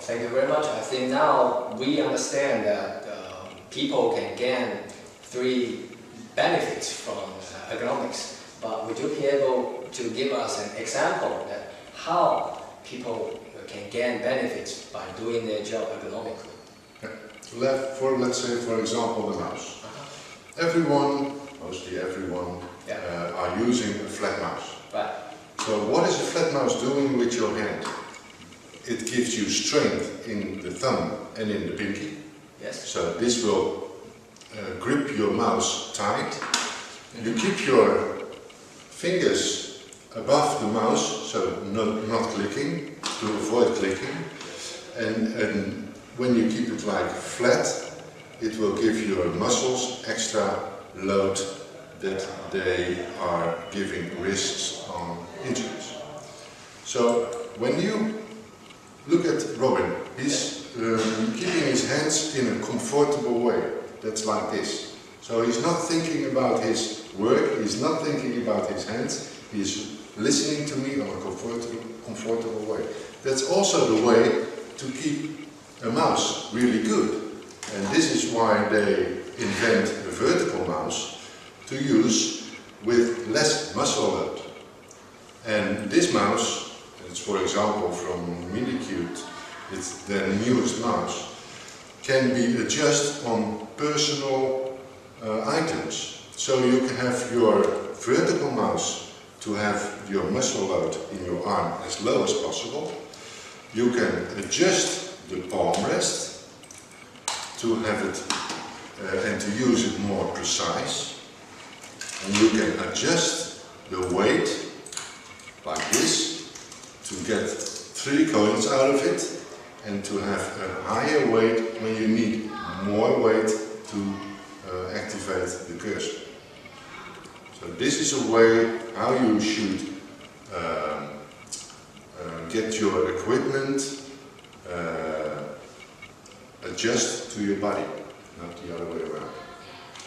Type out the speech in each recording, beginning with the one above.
thank you very much. I think now we understand that people can gain three benefits from ergonomics. But would you be able to give us an example that how people can gain benefits by doing their job ergonomically? Let's say, for example, the mouse. Everyone, mostly everyone, are using a flat mouse. Right. So what is a flat mouse doing with your hand? It gives you strength in the thumb and in the pinky. Yes. So this will grip your mouse tight. You keep your fingers above the mouse, so not clicking, to avoid clicking. And when you keep it like flat, it will give your muscles extra load that they are giving risks on injuries. So when you look at Robin, he's keeping his hands in a comfortable way. That's like this. So he's not thinking about his work, he's not thinking about his hands, he's listening to me on a comfortable way. That's also the way to keep a mouse really good. And this is why they invent a vertical mouse to use with less muscle load. And this mouse, it's for example from Minicute, it's their newest mouse, can be adjusted on personal items. So you can have your vertical mouse to have your muscle load in your arm as low as possible. You can adjust the palm rest to have it and to use it more precise. And you can adjust the weight like this to get 3 coins out of it and to have a higher weight when you need more weight to activate the cursor. So this is a way how you should get your equipment adjust to your body, not the other way around.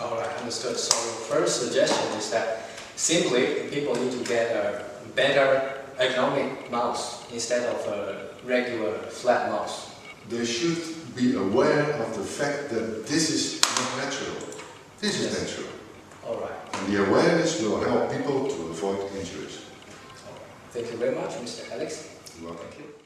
Alright, understood. So first suggestion is that simply people need to get a better ergonomic mouse instead of a regular flat mouse. They should be aware of the fact that this is not natural. This is natural. Alright. And the awareness will help people to avoid injuries. Thank you very much, Mr. Alex. You're welcome. Thank you.